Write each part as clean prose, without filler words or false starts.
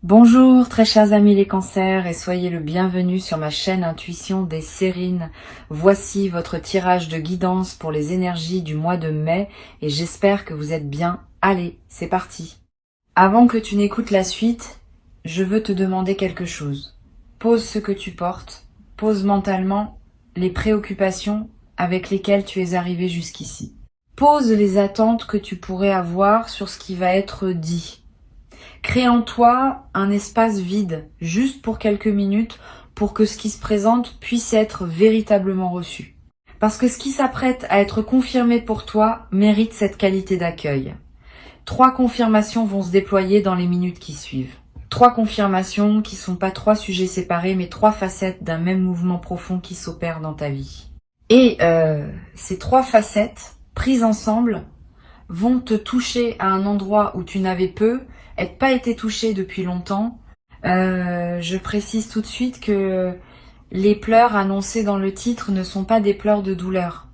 Bonjour très chers amis les cancers et soyez le bienvenu sur ma chaîne Intuition des Sérines. Voici votre tirage de guidance pour les énergies du mois de mai et j'espère que vous êtes bien. Allez, c'est parti. Avant que tu n'écoutes la suite, je veux te demander quelque chose. Pose ce que tu portes, pose mentalement les préoccupations avec lesquelles tu es arrivé jusqu'ici. Pose les attentes que tu pourrais avoir sur ce qui va être dit. Crée en toi un espace vide, juste pour quelques minutes, pour que ce qui se présente puisse être véritablement reçu. Parce que ce qui s'apprête à être confirmé pour toi mérite cette qualité d'accueil. 3 confirmations vont se déployer dans les minutes qui suivent. 3 confirmations qui sont pas 3 sujets séparés, mais 3 facettes d'un même mouvement profond qui s'opère dans ta vie. Et ces 3 facettes, prises ensemble, vont te toucher à un endroit où tu n'avais pas été touché depuis longtemps. Je précise tout de suite que les pleurs annoncés dans le titre ne sont pas des pleurs de douleur.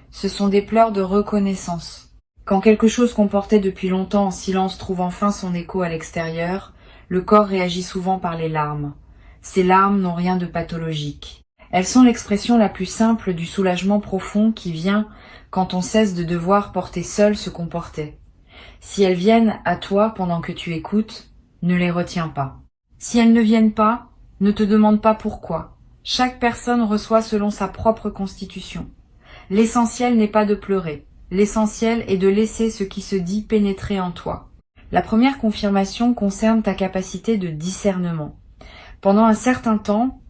Ce sont des pleurs de reconnaissance. Quand quelque chose qu'on portait depuis longtemps en silence trouve enfin son écho à l'extérieur, le corps réagit souvent par les larmes. Ces larmes n'ont rien de pathologique. Elles sont l'expression la plus simple du soulagement profond qui vient quand on cesse de devoir porter seul ce qu'on portait. Si elles viennent à toi pendant que tu écoutes, ne les retiens pas. Si elles ne viennent pas, ne te demande pas pourquoi. Chaque personne reçoit selon sa propre constitution. L'essentiel n'est pas de pleurer. L'essentiel est de laisser ce qui se dit pénétrer en toi. La première confirmation concerne ta capacité de discernement. Pendant un certain temps,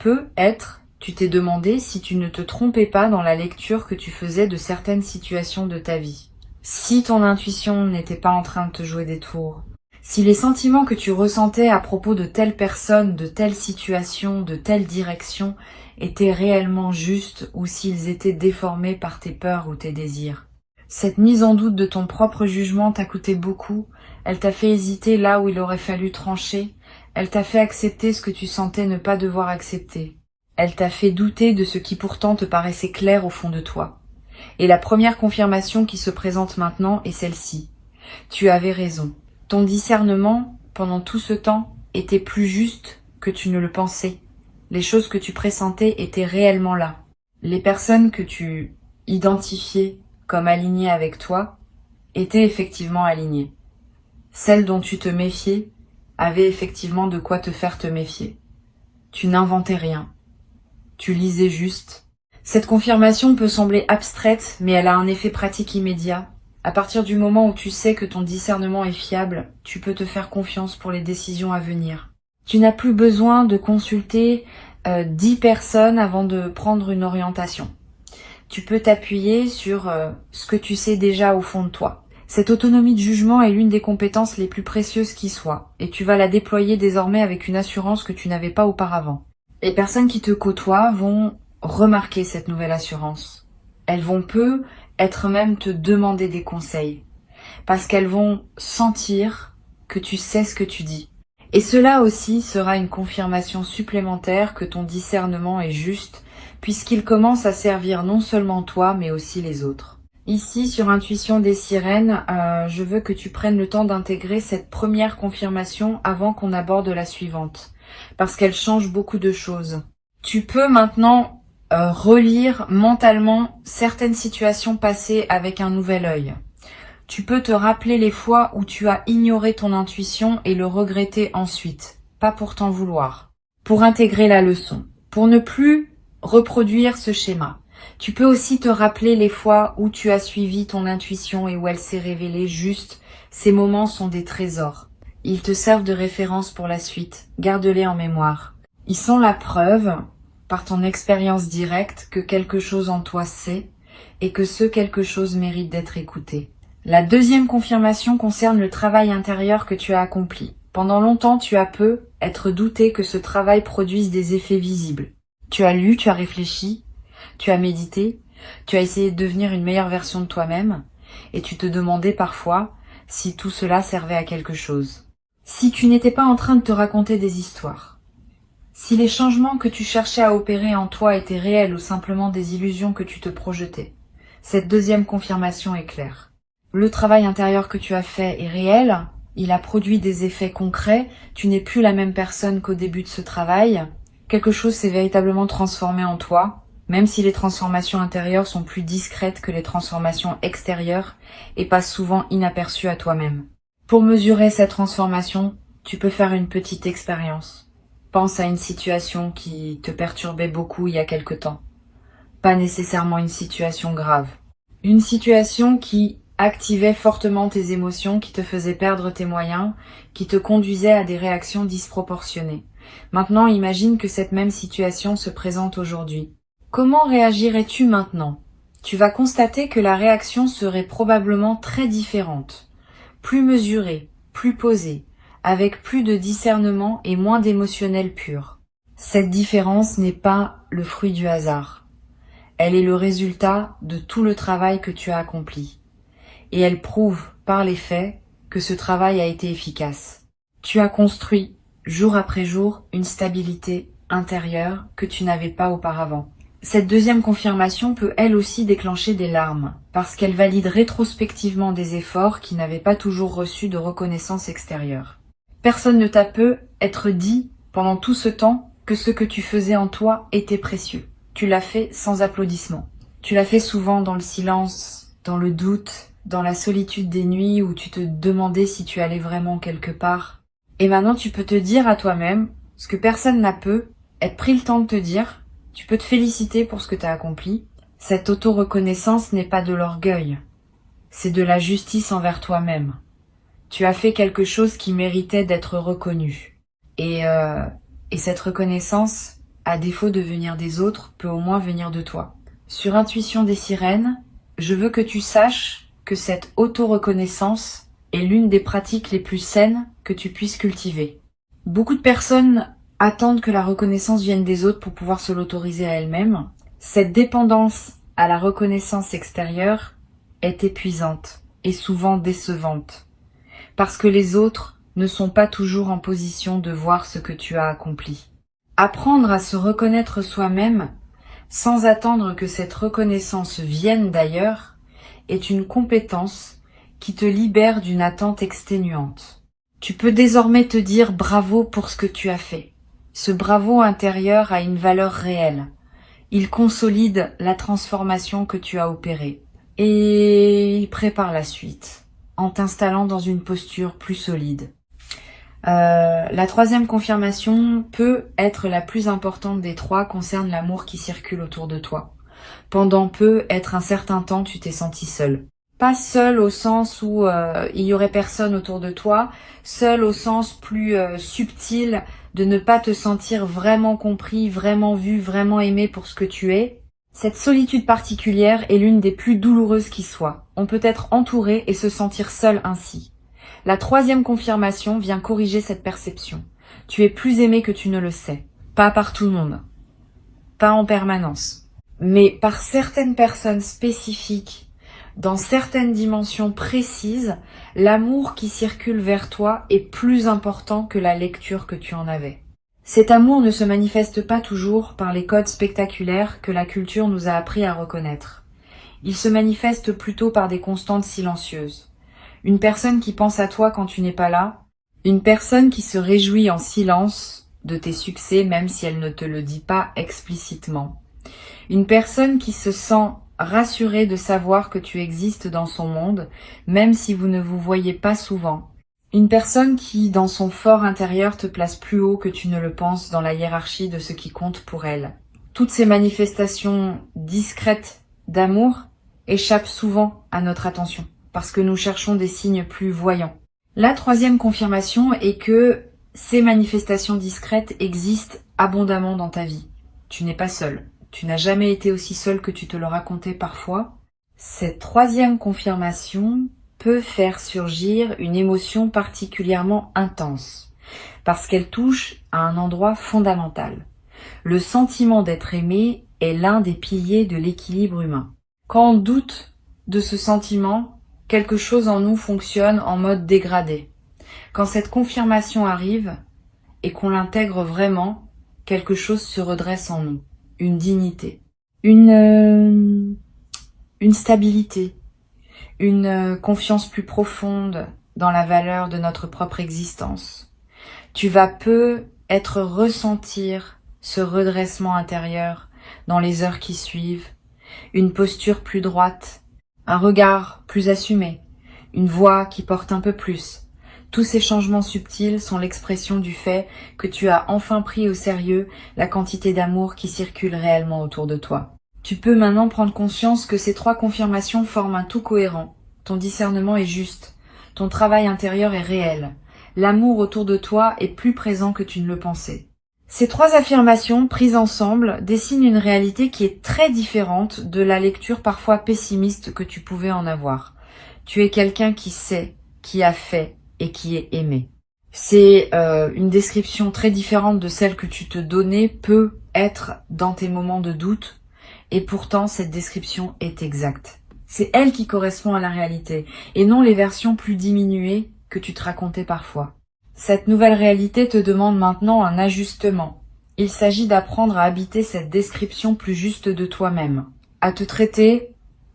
tu t'es demandé si tu ne te trompais pas dans la lecture que tu faisais de certaines situations de ta vie. Si ton intuition n'était pas en train de te jouer des tours, si les sentiments que tu ressentais à propos de telle personne, de telle situation, de telle direction étaient réellement justes ou s'ils étaient déformés par tes peurs ou tes désirs. Cette mise en doute de ton propre jugement t'a coûté beaucoup, elle t'a fait hésiter là où il aurait fallu trancher, elle t'a fait accepter ce que tu sentais ne pas devoir accepter. Elle t'a fait douter de ce qui pourtant te paraissait clair au fond de toi. Et la première confirmation qui se présente maintenant est celle-ci. Tu avais raison. Ton discernement, pendant tout ce temps, était plus juste que tu ne le pensais. Les choses que tu pressentais étaient réellement là. Les personnes que tu identifiais comme alignées avec toi étaient effectivement alignées. Celles dont tu te méfiais avaient effectivement de quoi te faire te méfier. Tu n'inventais rien. Tu lisais juste. Cette confirmation peut sembler abstraite, mais elle a un effet pratique immédiat. À partir du moment où tu sais que ton discernement est fiable, tu peux te faire confiance pour les décisions à venir. Tu n'as plus besoin de consulter 10 personnes avant de prendre une orientation. Tu peux t'appuyer sur ce que tu sais déjà au fond de toi. Cette autonomie de jugement est l'une des compétences les plus précieuses qui soient, et tu vas la déployer désormais avec une assurance que tu n'avais pas auparavant. Les personnes qui te côtoient vont remarquer cette nouvelle assurance. Elles vont être même te demander des conseils, parce qu'elles vont sentir que tu sais ce que tu dis. Et cela aussi sera une confirmation supplémentaire que ton discernement est juste, puisqu'il commence à servir non seulement toi, mais aussi les autres. Ici, sur Intuition des Sirènes, je veux que tu prennes le temps d'intégrer cette première confirmation avant qu'on aborde la suivante, parce qu'elle change beaucoup de choses. Tu peux maintenant relire mentalement certaines situations passées avec un nouvel œil. Tu peux te rappeler les fois où tu as ignoré ton intuition et le regretter ensuite, pas pour t'en vouloir, pour intégrer la leçon, pour ne plus reproduire ce schéma. Tu peux aussi te rappeler les fois où tu as suivi ton intuition et où elle s'est révélée juste. Ces moments sont des trésors. Ils te servent de référence pour la suite. Garde-les en mémoire. Ils sont la preuve, par ton expérience directe, que quelque chose en toi sait et que ce quelque chose mérite d'être écouté. La deuxième confirmation concerne le travail intérieur que tu as accompli. Pendant longtemps, tu as être douté que ce travail produise des effets visibles. Tu as lu, tu as réfléchi, tu as médité, tu as essayé de devenir une meilleure version de toi-même et tu te demandais parfois si tout cela servait à quelque chose. Si tu n'étais pas en train de te raconter des histoires, si les changements que tu cherchais à opérer en toi étaient réels ou simplement des illusions que tu te projetais, cette deuxième confirmation est claire. Le travail intérieur que tu as fait est réel, il a produit des effets concrets, tu n'es plus la même personne qu'au début de ce travail, quelque chose s'est véritablement transformé en toi, même si les transformations intérieures sont plus discrètes que les transformations extérieures et passent souvent inaperçues à toi-même. Pour mesurer cette transformation, tu peux faire une petite expérience. Pense à une situation qui te perturbait beaucoup il y a quelque temps. Pas nécessairement une situation grave. Une situation qui activait fortement tes émotions, qui te faisait perdre tes moyens, qui te conduisait à des réactions disproportionnées. Maintenant, imagine que cette même situation se présente aujourd'hui. Comment réagirais-tu maintenant? Tu vas constater que la réaction serait probablement très différente, plus mesurée, plus posée, avec plus de discernement et moins d'émotionnel pur. Cette différence n'est pas le fruit du hasard. Elle est le résultat de tout le travail que tu as accompli. Et elle prouve, par les faits, que ce travail a été efficace. Tu as construit, jour après jour, une stabilité intérieure que tu n'avais pas auparavant. Cette deuxième confirmation peut elle aussi déclencher des larmes, parce qu'elle valide rétrospectivement des efforts qui n'avaient pas toujours reçu de reconnaissance extérieure. Personne ne t'a peut être dit, pendant tout ce temps, que ce que tu faisais en toi était précieux. Tu l'as fait sans applaudissements. Tu l'as fait souvent dans le silence, dans le doute, dans la solitude des nuits où tu te demandais si tu allais vraiment quelque part. Et maintenant tu peux te dire à toi-même, ce que personne n'a peut, être pris le temps de te dire, tu peux te féliciter pour ce que tu as accompli. Cette auto-reconnaissance n'est pas de l'orgueil, c'est de la justice envers toi-même. Tu as fait quelque chose qui méritait d'être reconnu. Et cette reconnaissance, à défaut de venir des autres, peut au moins venir de toi. Sur Intuition des sirènes, je veux que tu saches que cette auto-reconnaissance est l'une des pratiques les plus saines que tu puisses cultiver. Beaucoup de personnes attendent que la reconnaissance vienne des autres pour pouvoir se l'autoriser à elles-mêmes. Cette dépendance à la reconnaissance extérieure est épuisante et souvent décevante, parce que les autres ne sont pas toujours en position de voir ce que tu as accompli. Apprendre à se reconnaître soi-même, sans attendre que cette reconnaissance vienne d'ailleurs, est une compétence qui te libère d'une attente exténuante. Tu peux désormais te dire bravo pour ce que tu as fait. Ce bravo intérieur a une valeur réelle. Il consolide la transformation que tu as opérée. Et il prépare la suite, en t'installant dans une posture plus solide. La troisième confirmation peut être la plus importante des trois, concerne l'amour qui circule autour de toi. Pendant peu, être un certain temps, tu t'es senti seul. Pas seul au sens où il y aurait personne autour de toi, seul au sens plus subtil de ne pas te sentir vraiment compris, vraiment vu, vraiment aimé pour ce que tu es. Cette solitude particulière est l'une des plus douloureuses qui soit. On peut être entouré et se sentir seul ainsi. La troisième confirmation vient corriger cette perception. Tu es plus aimé que tu ne le sais. Pas par tout le monde. Pas en permanence. Mais par certaines personnes spécifiques, dans certaines dimensions précises, l'amour qui circule vers toi est plus important que la lecture que tu en avais. Cet amour ne se manifeste pas toujours par les codes spectaculaires que la culture nous a appris à reconnaître. Il se manifeste plutôt par des constantes silencieuses. Une personne qui pense à toi quand tu n'es pas là, une personne qui se réjouit en silence de tes succès même si elle ne te le dit pas explicitement. Une personne qui se sent rassurée de savoir que tu existes dans son monde, même si vous ne vous voyez pas souvent. Une personne qui, dans son fort intérieur, te place plus haut que tu ne le penses dans la hiérarchie de ce qui compte pour elle. Toutes ces manifestations discrètes d'amour échappent souvent à notre attention, parce que nous cherchons des signes plus voyants. La troisième confirmation est que ces manifestations discrètes existent abondamment dans ta vie. Tu n'es pas seul. Tu n'as jamais été aussi seul que tu te le racontais parfois. Cette troisième confirmation peut faire surgir une émotion particulièrement intense, parce qu'elle touche à un endroit fondamental. Le sentiment d'être aimé est l'un des piliers de l'équilibre humain. Quand on doute de ce sentiment, quelque chose en nous fonctionne en mode dégradé. Quand cette confirmation arrive et qu'on l'intègre vraiment, quelque chose se redresse en nous. Une dignité, une stabilité, une confiance plus profonde dans la valeur de notre propre existence. Tu vas peut-être ressentir ce redressement intérieur dans les heures qui suivent, une posture plus droite, un regard plus assumé, une voix qui porte un peu plus. Tous ces changements subtils sont l'expression du fait que tu as enfin pris au sérieux la quantité d'amour qui circule réellement autour de toi. Tu peux maintenant prendre conscience que ces 3 confirmations forment un tout cohérent. Ton discernement est juste. Ton travail intérieur est réel. L'amour autour de toi est plus présent que tu ne le pensais. Ces 3 affirmations, prises ensemble, dessinent une réalité qui est très différente de la lecture parfois pessimiste que tu pouvais en avoir. Tu es quelqu'un qui sait, qui a fait et qui est aimé. C'est une description très différente de celle que tu te donnais peut être dans tes moments de doute, et pourtant cette description est exacte. C'est elle qui correspond à la réalité, et non les versions plus diminuées que tu te racontais parfois. Cette nouvelle réalité te demande maintenant un ajustement. Il s'agit d'apprendre à habiter cette description plus juste de toi-même, à te traiter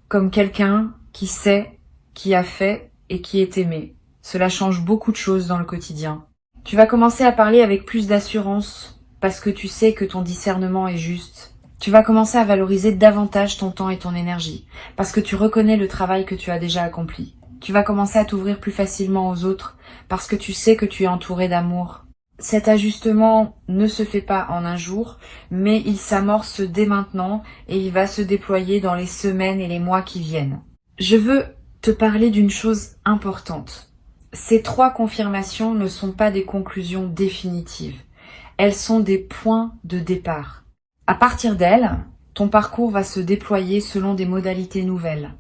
comme quelqu'un qui sait, qui a fait et qui est aimé. Cela change beaucoup de choses dans le quotidien. Tu vas commencer à parler avec plus d'assurance parce que tu sais que ton discernement est juste. Tu vas commencer à valoriser davantage ton temps et ton énergie parce que tu reconnais le travail que tu as déjà accompli. Tu vas commencer à t'ouvrir plus facilement aux autres parce que tu sais que tu es entouré d'amour. Cet ajustement ne se fait pas en un jour, mais il s'amorce dès maintenant et il va se déployer dans les semaines et les mois qui viennent. Je veux te parler d'une chose importante. Ces 3 confirmations ne sont pas des conclusions définitives. Elles sont des points de départ. À partir d'elles, ton parcours va se déployer selon des modalités nouvelles.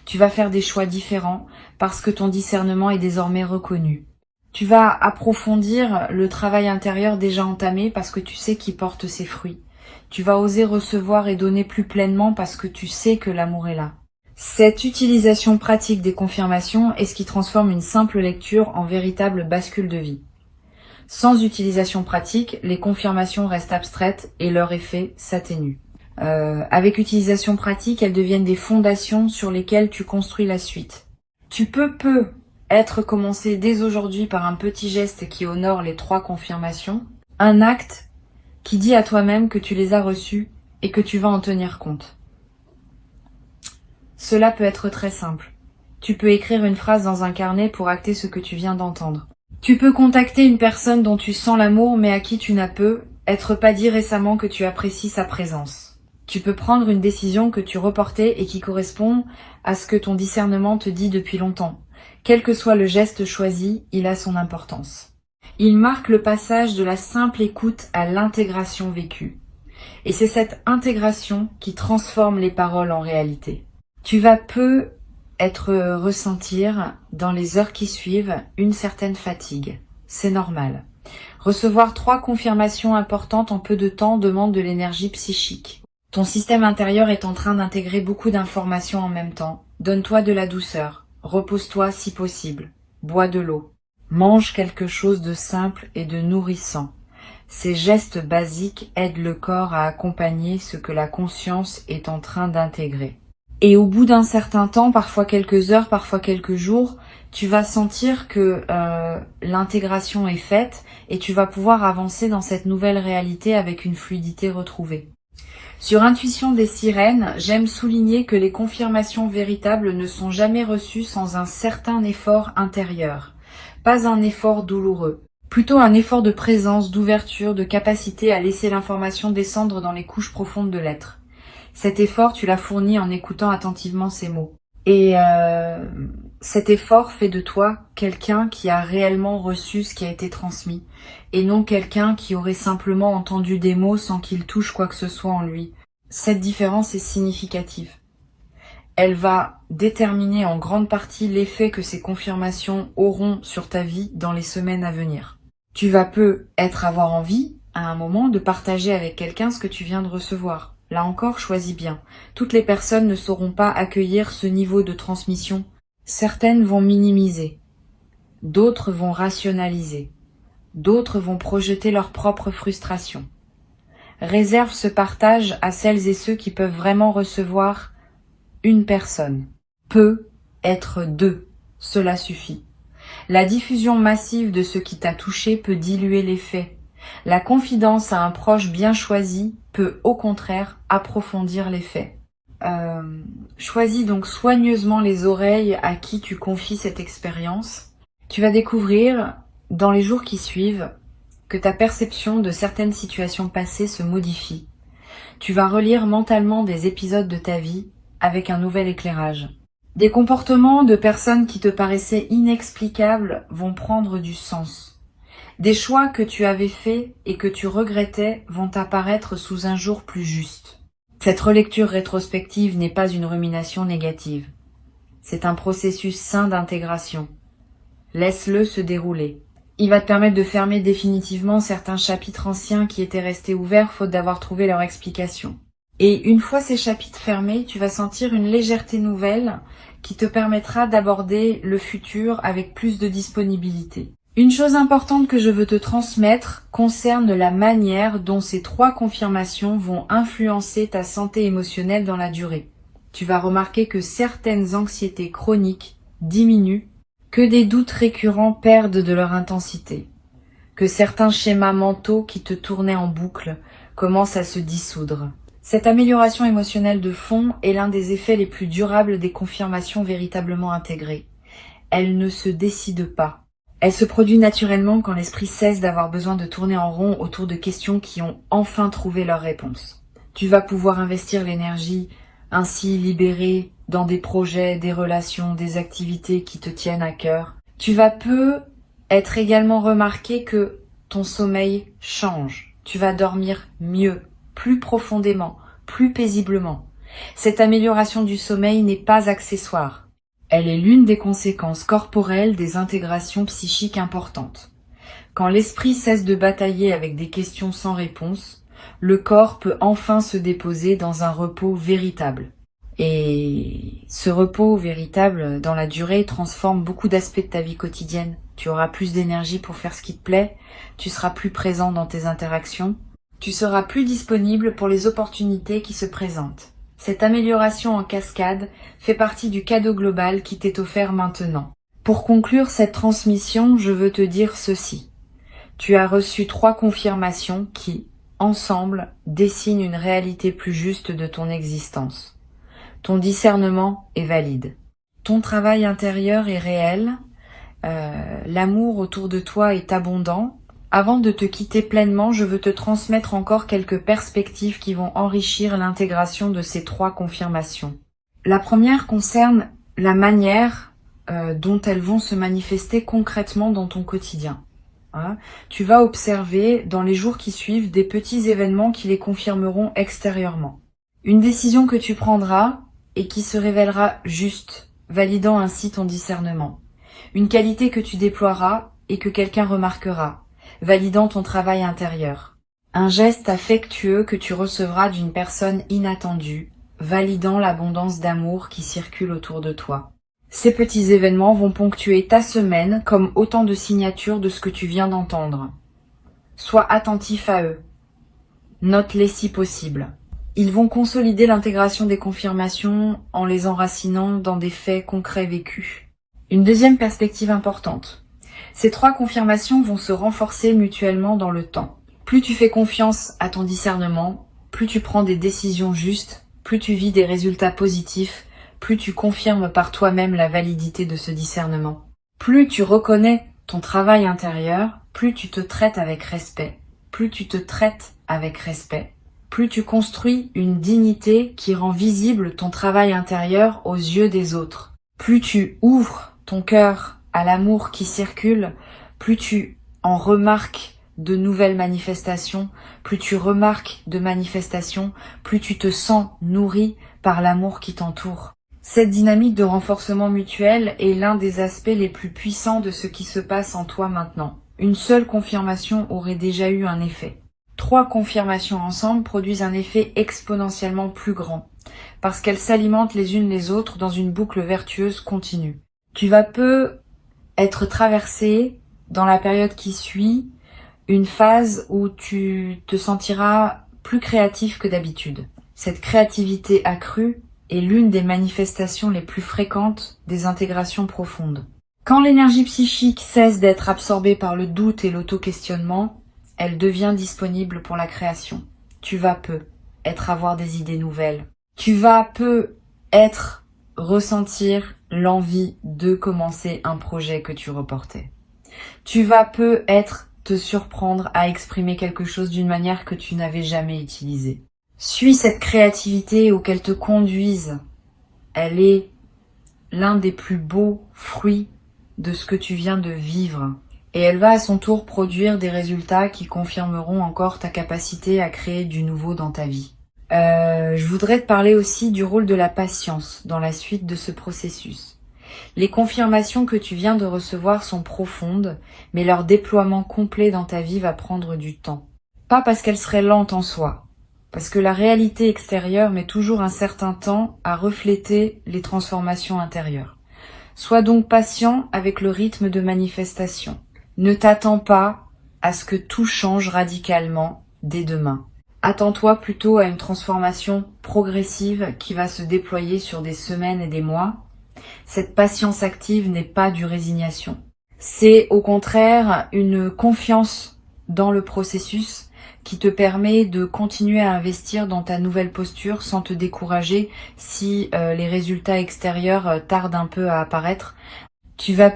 Tu vas faire des choix différents parce que ton discernement est désormais reconnu. Tu vas approfondir le travail intérieur déjà entamé parce que tu sais qu'il porte ses fruits. Tu vas oser recevoir et donner plus pleinement parce que tu sais que l'amour est là. Cette utilisation pratique des confirmations est ce qui transforme une simple lecture en véritable bascule de vie. Sans utilisation pratique, les confirmations restent abstraites et leur effet s'atténue. Avec utilisation pratique, elles deviennent des fondations sur lesquelles tu construis la suite. Tu peux être commencé dès aujourd'hui par un petit geste qui honore les 3 confirmations, un acte qui dit à toi-même que tu les as reçues et que tu vas en tenir compte. Cela peut être très simple. Tu peux écrire une phrase dans un carnet pour acter ce que tu viens d'entendre. Tu peux contacter une personne dont tu sens l'amour mais à qui tu n'as peut-être pas dit récemment que tu apprécies sa présence. Tu peux prendre une décision que tu reportais et qui correspond à ce que ton discernement te dit depuis longtemps. Quel que soit le geste choisi, il a son importance. Il marque le passage de la simple écoute à l'intégration vécue. Et c'est cette intégration qui transforme les paroles en réalité. Tu vas peut-être ressentir dans les heures qui suivent une certaine fatigue. C'est normal. Recevoir 3 confirmations importantes en peu de temps demande de l'énergie psychique. Ton système intérieur est en train d'intégrer beaucoup d'informations en même temps. Donne-toi de la douceur. Repose-toi si possible. Bois de l'eau. Mange quelque chose de simple et de nourrissant. Ces gestes basiques aident le corps à accompagner ce que la conscience est en train d'intégrer. Et au bout d'un certain temps, parfois quelques heures, parfois quelques jours, tu vas sentir que l'intégration est faite et tu vas pouvoir avancer dans cette nouvelle réalité avec une fluidité retrouvée. Sur Intuition des sirènes, j'aime souligner que les confirmations véritables ne sont jamais reçues sans un certain effort intérieur. Pas un effort douloureux, plutôt un effort de présence, d'ouverture, de capacité à laisser l'information descendre dans les couches profondes de l'être. Cet effort, tu l'as fourni en écoutant attentivement ces mots. Et cet effort fait de toi quelqu'un qui a réellement reçu ce qui a été transmis, et non quelqu'un qui aurait simplement entendu des mots sans qu'il touche quoi que ce soit en lui. Cette différence est significative. Elle va déterminer en grande partie l'effet que ces confirmations auront sur ta vie dans les semaines à venir. Tu vas peut-être avoir envie, à un moment, de partager avec quelqu'un ce que tu viens de recevoir. Là encore, choisis bien. Toutes les personnes ne sauront pas accueillir ce niveau de transmission. Certaines vont minimiser, d'autres vont rationaliser, d'autres vont projeter leur propre frustration. Réserve ce partage à celles et ceux qui peuvent vraiment recevoir une personne. Peut être 2, cela suffit. La diffusion massive de ce qui t'a touché peut diluer l'effet. La confidence à un proche bien choisi peut au contraire approfondir l'effet. Choisis donc soigneusement les oreilles à qui tu confies cette expérience. Tu vas découvrir, dans les jours qui suivent, que ta perception de certaines situations passées se modifie. Tu vas relire mentalement des épisodes de ta vie avec un nouvel éclairage. Des comportements de personnes qui te paraissaient inexplicables vont prendre du sens. Des choix que tu avais faits et que tu regrettais vont apparaître sous un jour plus juste. Cette relecture rétrospective n'est pas une rumination négative. C'est un processus sain d'intégration. Laisse-le se dérouler. Il va te permettre de fermer définitivement certains chapitres anciens qui étaient restés ouverts faute d'avoir trouvé leur explication. Et une fois ces chapitres fermés, tu vas sentir une légèreté nouvelle qui te permettra d'aborder le futur avec plus de disponibilité. Une chose importante que je veux te transmettre concerne la manière dont ces 3 confirmations vont influencer ta santé émotionnelle dans la durée. Tu vas remarquer que certaines anxiétés chroniques diminuent, que des doutes récurrents perdent de leur intensité, que certains schémas mentaux qui te tournaient en boucle commencent à se dissoudre. Cette amélioration émotionnelle de fond est l'un des effets les plus durables des confirmations véritablement intégrées. Elle ne se décide pas. Elle se produit naturellement quand l'esprit cesse d'avoir besoin de tourner en rond autour de questions qui ont enfin trouvé leur réponse. Tu vas pouvoir investir l'énergie ainsi libérée dans des projets, des relations, des activités qui te tiennent à cœur. Tu vas peu être également remarqué que ton sommeil change. Tu vas dormir mieux, plus profondément, plus paisiblement. Cette amélioration du sommeil n'est pas accessoire. Elle est l'une des conséquences corporelles des intégrations psychiques importantes. Quand l'esprit cesse de batailler avec des questions sans réponse, le corps peut enfin se déposer dans un repos véritable. Et ce repos véritable, dans la durée, transforme beaucoup d'aspects de ta vie quotidienne. Tu auras plus d'énergie pour faire ce qui te plaît, tu seras plus présent dans tes interactions, tu seras plus disponible pour les opportunités qui se présentent. Cette amélioration en cascade fait partie du cadeau global qui t'est offert maintenant. Pour conclure cette transmission, je veux te dire ceci. Tu as reçu 3 confirmations qui, ensemble, dessinent une réalité plus juste de ton existence. Ton discernement est valide. Ton travail intérieur est réel. L'amour autour de toi est abondant. Avant de te quitter pleinement, je veux te transmettre encore quelques perspectives qui vont enrichir l'intégration de ces 3 confirmations. La première concerne la manière dont elles vont se manifester concrètement dans ton quotidien. Tu vas observer dans les jours qui suivent des petits événements qui les confirmeront extérieurement. Une décision que tu prendras et qui se révélera juste, validant ainsi ton discernement. Une qualité que tu déploieras et que quelqu'un remarquera, validant ton travail intérieur. Un geste affectueux que tu recevras d'une personne inattendue, validant l'abondance d'amour qui circule autour de toi. Ces petits événements vont ponctuer ta semaine comme autant de signatures de ce que tu viens d'entendre. Sois attentif à eux. Note-les si possible. Ils vont consolider l'intégration des confirmations en les enracinant dans des faits concrets vécus. Une deuxième perspective importante. Ces 3 confirmations vont se renforcer mutuellement dans le temps. Plus tu fais confiance à ton discernement, plus tu prends des décisions justes, plus tu vis des résultats positifs, plus tu confirmes par toi-même la validité de ce discernement. Plus tu reconnais ton travail intérieur, plus tu te traites avec respect. Plus tu te traites avec respect, plus tu construis une dignité qui rend visible ton travail intérieur aux yeux des autres. Plus tu ouvres ton cœur à l'amour qui circule, plus tu en remarques de nouvelles manifestations, plus tu remarques de manifestations, plus tu te sens nourri par l'amour qui t'entoure. Cette dynamique de renforcement mutuel est l'un des aspects les plus puissants de ce qui se passe en toi maintenant. Une seule confirmation aurait déjà eu un effet. 3 confirmations ensemble produisent un effet exponentiellement plus grand, parce qu'elles s'alimentent les unes les autres dans une boucle vertueuse continue. Tu vas peu être traversé dans la période qui suit une phase où tu te sentiras plus créatif que d'habitude. Cette créativité accrue est l'une des manifestations les plus fréquentes des intégrations profondes. Quand l'énergie psychique cesse d'être absorbée par le doute et l'auto-questionnement, elle devient disponible pour la création. Tu vas avoir des idées nouvelles. Tu vas ressentir l'envie de commencer un projet que tu reportais. Tu vas te surprendre à exprimer quelque chose d'une manière que tu n'avais jamais utilisée. Suis cette créativité ou qu'elle te conduise. Elle est l'un des plus beaux fruits de ce que tu viens de vivre. Et elle va à son tour produire des résultats qui confirmeront encore ta capacité à créer du nouveau dans ta vie. Je voudrais te parler aussi du rôle de la patience dans la suite de ce processus. Les confirmations que tu viens de recevoir sont profondes, mais leur déploiement complet dans ta vie va prendre du temps. Pas parce qu'elles seraient lentes en soi, parce que la réalité extérieure met toujours un certain temps à refléter les transformations intérieures. Sois donc patient avec le rythme de manifestation. Ne t'attends pas à ce que tout change radicalement dès demain. Attends-toi plutôt à une transformation progressive qui va se déployer sur des semaines et des mois. Cette patience active n'est pas du résignation. C'est au contraire une confiance dans le processus qui te permet de continuer à investir dans ta nouvelle posture sans te décourager si les résultats extérieurs tardent un peu à apparaître. Tu vas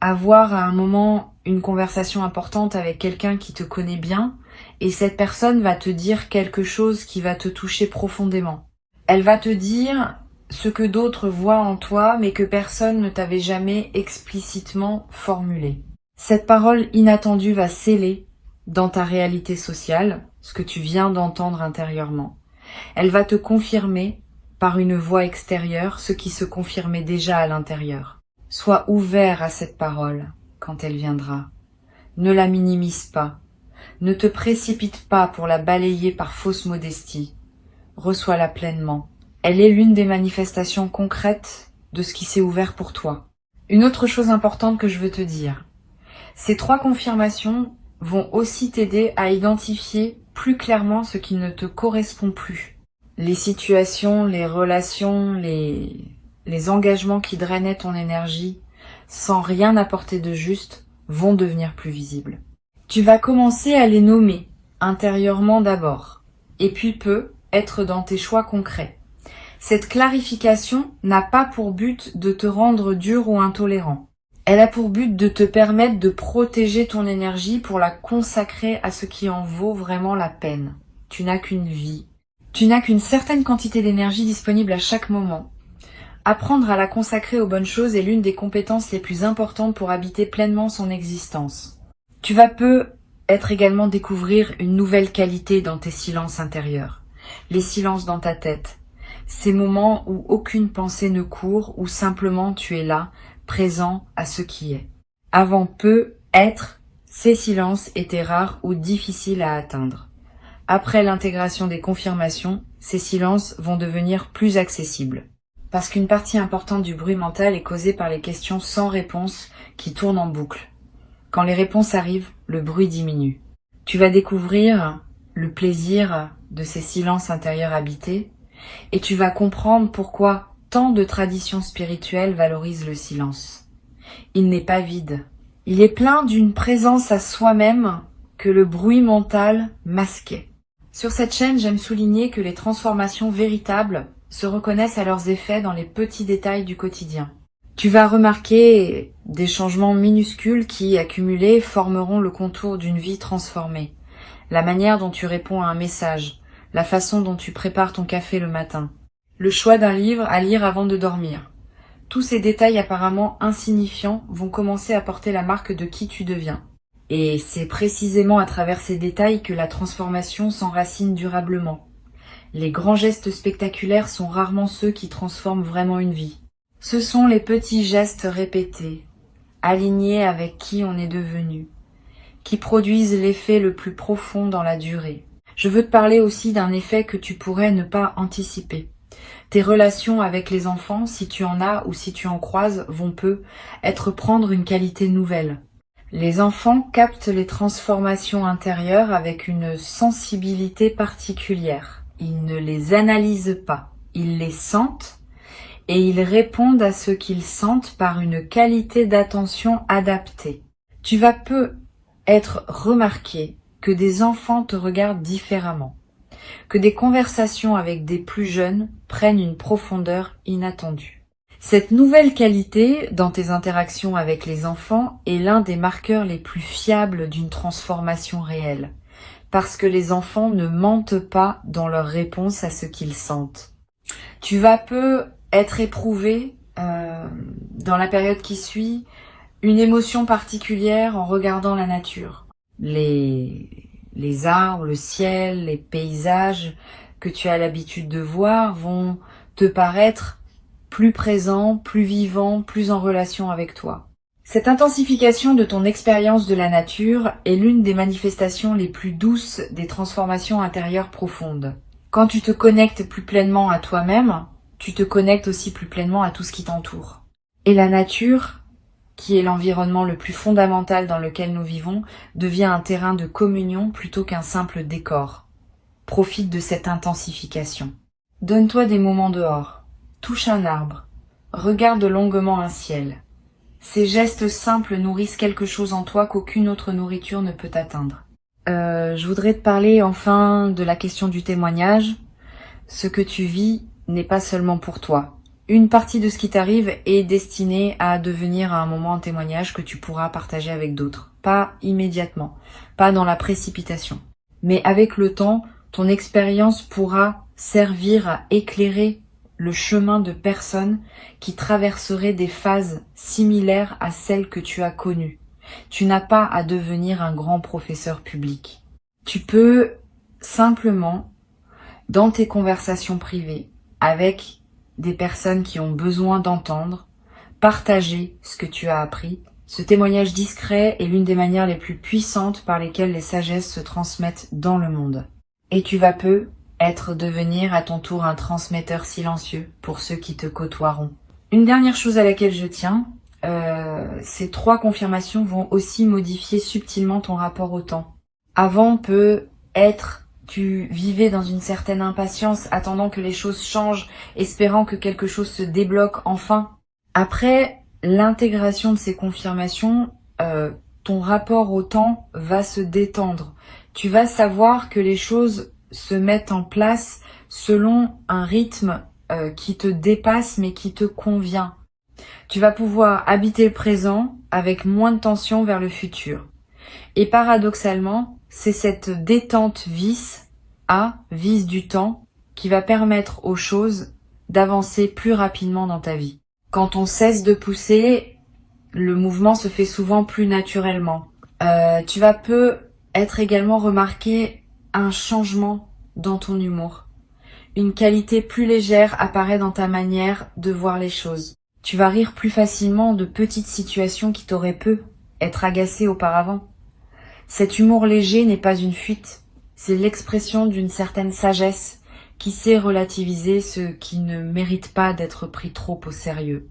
avoir à un moment une conversation importante avec quelqu'un qui te connaît bien et cette personne va te dire quelque chose qui va te toucher profondément. Elle va te dire ce que d'autres voient en toi mais que personne ne t'avait jamais explicitement formulé. Cette parole inattendue va sceller dans ta réalité sociale ce que tu viens d'entendre intérieurement. Elle va te confirmer par une voix extérieure ce qui se confirmait déjà à l'intérieur. Sois ouvert à cette parole quand elle viendra. Ne la minimise pas. Ne te précipite pas pour la balayer par fausse modestie. Reçois-la pleinement. Elle est l'une des manifestations concrètes de ce qui s'est ouvert pour toi. Une autre chose importante que je veux te dire. Ces 3 confirmations vont aussi t'aider à identifier plus clairement ce qui ne te correspond plus. Les situations, les relations, les engagements qui drainaient ton énergie sans rien apporter de juste vont devenir plus visibles. Tu vas commencer à les nommer intérieurement d'abord et puis être dans tes choix concrets. Cette clarification n'a pas pour but de te rendre dur ou intolérant. Elle a pour but de te permettre de protéger ton énergie pour la consacrer à ce qui en vaut vraiment la peine. Tu n'as qu'une vie. Tu n'as qu'une certaine quantité d'énergie disponible à chaque moment. Apprendre à la consacrer aux bonnes choses est l'une des compétences les plus importantes pour habiter pleinement son existence. Tu vas être également découvrir une nouvelle qualité dans tes silences intérieurs. Les silences dans ta tête. Ces moments où aucune pensée ne court, où simplement tu es là, présent à ce qui est. Avant ces silences étaient rares ou difficiles à atteindre. Après l'intégration des confirmations, ces silences vont devenir plus accessibles. Parce qu'une partie importante du bruit mental est causée par les questions sans réponse qui tournent en boucle. Quand les réponses arrivent, le bruit diminue. Tu vas découvrir le plaisir de ces silences intérieurs habités et tu vas comprendre pourquoi tant de traditions spirituelles valorisent le silence. Il n'est pas vide. Il est plein d'une présence à soi-même que le bruit mental masquait. Sur cette chaîne, j'aime souligner que les transformations véritables se reconnaissent à leurs effets dans les petits détails du quotidien. Tu vas remarquer des changements minuscules qui, accumulés, formeront le contour d'une vie transformée. La manière dont tu réponds à un message, la façon dont tu prépares ton café le matin, le choix d'un livre à lire avant de dormir. Tous ces détails apparemment insignifiants vont commencer à porter la marque de qui tu deviens. Et c'est précisément à travers ces détails que la transformation s'enracine durablement. Les grands gestes spectaculaires sont rarement ceux qui transforment vraiment une vie. Ce sont les petits gestes répétés, alignés avec qui on est devenu, qui produisent l'effet le plus profond dans la durée. Je veux te parler aussi d'un effet que tu pourrais ne pas anticiper. Tes relations avec les enfants, si tu en as ou si tu en croises, vont prendre une qualité nouvelle. Les enfants captent les transformations intérieures avec une sensibilité particulière. Ils ne les analysent pas, ils les sentent et ils répondent à ce qu'ils sentent par une qualité d'attention adaptée. Tu vas peu être remarqué que des enfants te regardent différemment, que des conversations avec des plus jeunes prennent une profondeur inattendue. Cette nouvelle qualité dans tes interactions avec les enfants est l'un des marqueurs les plus fiables d'une transformation réelle, parce que les enfants ne mentent pas dans leur réponse à ce qu'ils sentent. Tu vas peu être éprouvé dans la période qui suit une émotion particulière en regardant la nature. Les arbres, le ciel, les paysages que tu as l'habitude de voir vont te paraître plus présents, plus vivants, plus en relation avec toi. Cette intensification de ton expérience de la nature est l'une des manifestations les plus douces des transformations intérieures profondes. Quand tu te connectes plus pleinement à toi-même, tu te connectes aussi plus pleinement à tout ce qui t'entoure. Et la nature, qui est l'environnement le plus fondamental dans lequel nous vivons, devient un terrain de communion plutôt qu'un simple décor. Profite de cette intensification. Donne-toi des moments dehors. Touche un arbre. Regarde longuement un ciel. Ces gestes simples nourrissent quelque chose en toi qu'aucune autre nourriture ne peut atteindre. Je voudrais te parler enfin de la question du témoignage. Ce que tu vis n'est pas seulement pour toi. Une partie de ce qui t'arrive est destinée à devenir à un moment un témoignage que tu pourras partager avec d'autres. Pas immédiatement, pas dans la précipitation. Mais avec le temps, ton expérience pourra servir à éclairer le chemin de personnes qui traverseraient des phases similaires à celles que tu as connues. Tu n'as pas à devenir un grand professeur public. Tu peux simplement, dans tes conversations privées, avec des personnes qui ont besoin d'entendre, partager ce que tu as appris. Ce témoignage discret est l'une des manières les plus puissantes par lesquelles les sagesses se transmettent dans le monde. Et tu vas peu devenir à ton tour un transmetteur silencieux pour ceux qui te côtoieront. Une dernière chose à laquelle je tiens, ces 3 confirmations vont aussi modifier subtilement ton rapport au temps. Avant peut être tu vivais dans une certaine impatience, attendant que les choses changent, espérant que quelque chose se débloque enfin. Après l'intégration de ces confirmations, ton rapport au temps va se détendre. Tu vas savoir que les choses se mettent en place selon un rythme qui te dépasse mais qui te convient. Tu vas pouvoir habiter le présent avec moins de tension vers le futur. Et paradoxalement, c'est cette détente vice du temps qui va permettre aux choses d'avancer plus rapidement dans ta vie. Quand on cesse de pousser, le mouvement se fait souvent plus naturellement. Tu vas peu être également remarqué un changement dans ton humour. Une qualité plus légère apparaît dans ta manière de voir les choses. Tu vas rire plus facilement de petites situations qui t'auraient pu être agacées auparavant. Cet humour léger n'est pas une fuite, c'est l'expression d'une certaine sagesse qui sait relativiser ce qui ne mérite pas d'être pris trop au sérieux.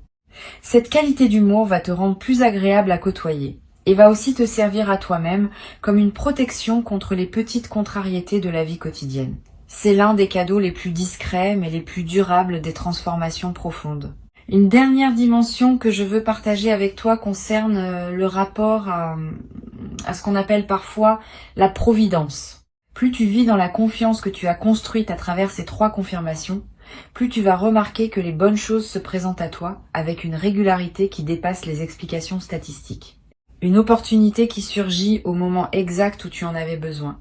Cette qualité d'humour va te rendre plus agréable à côtoyer et va aussi te servir à toi-même comme une protection contre les petites contrariétés de la vie quotidienne. C'est l'un des cadeaux les plus discrets mais les plus durables des transformations profondes. Une dernière dimension que je veux partager avec toi concerne le rapport à ce qu'on appelle parfois la providence. Plus tu vis dans la confiance que tu as construite à travers ces 3 confirmations, plus tu vas remarquer que les bonnes choses se présentent à toi avec une régularité qui dépasse les explications statistiques. Une opportunité qui surgit au moment exact où tu en avais besoin.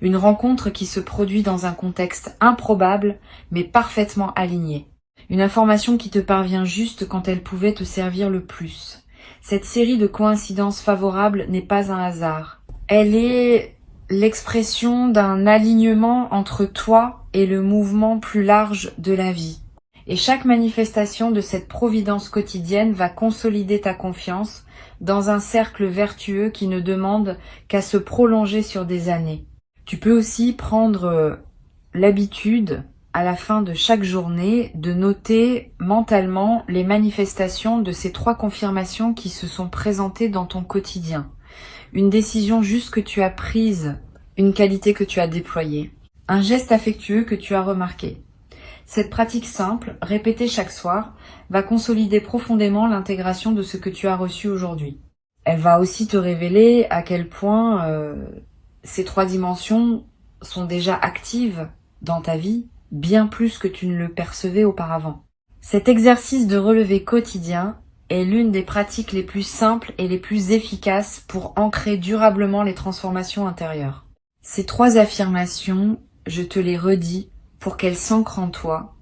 Une rencontre qui se produit dans un contexte improbable mais parfaitement aligné. Une information qui te parvient juste quand elle pouvait te servir le plus. Cette série de coïncidences favorables n'est pas un hasard. Elle est l'expression d'un alignement entre toi et le mouvement plus large de la vie. Et chaque manifestation de cette providence quotidienne va consolider ta confiance dans un cercle vertueux qui ne demande qu'à se prolonger sur des années. Tu peux aussi prendre l'habitude, à la fin de chaque journée, de noter mentalement les manifestations de ces 3 confirmations qui se sont présentées dans ton quotidien. Une décision juste que tu as prise, une qualité que tu as déployée, un geste affectueux que tu as remarqué. Cette pratique simple, répétée chaque soir, va consolider profondément l'intégration de ce que tu as reçu aujourd'hui. Elle va aussi te révéler à quel point ces 3 dimensions sont déjà actives dans ta vie, bien plus que tu ne le percevais auparavant. Cet exercice de relevé quotidien est l'une des pratiques les plus simples et les plus efficaces pour ancrer durablement les transformations intérieures. Ces 3 affirmations, je te les redis pour qu'elles s'ancrent en toi.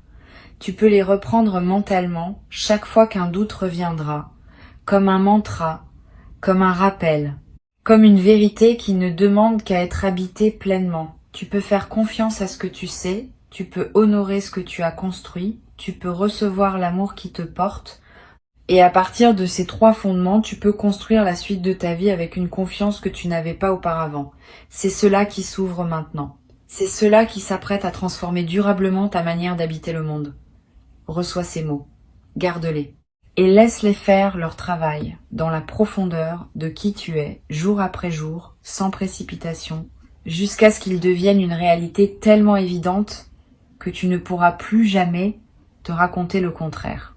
Tu peux les reprendre mentalement chaque fois qu'un doute reviendra, comme un mantra, comme un rappel, comme une vérité qui ne demande qu'à être habitée pleinement. Tu peux faire confiance à ce que tu sais, tu peux honorer ce que tu as construit, tu peux recevoir l'amour qui te porte, et à partir de ces 3 fondements, tu peux construire la suite de ta vie avec une confiance que tu n'avais pas auparavant. C'est cela qui s'ouvre maintenant. C'est cela qui s'apprête à transformer durablement ta manière d'habiter le monde. Reçois ces mots, garde-les, et laisse-les faire leur travail dans la profondeur de qui tu es, jour après jour, sans précipitation, jusqu'à ce qu'ils deviennent une réalité tellement évidente que tu ne pourras plus jamais te raconter le contraire.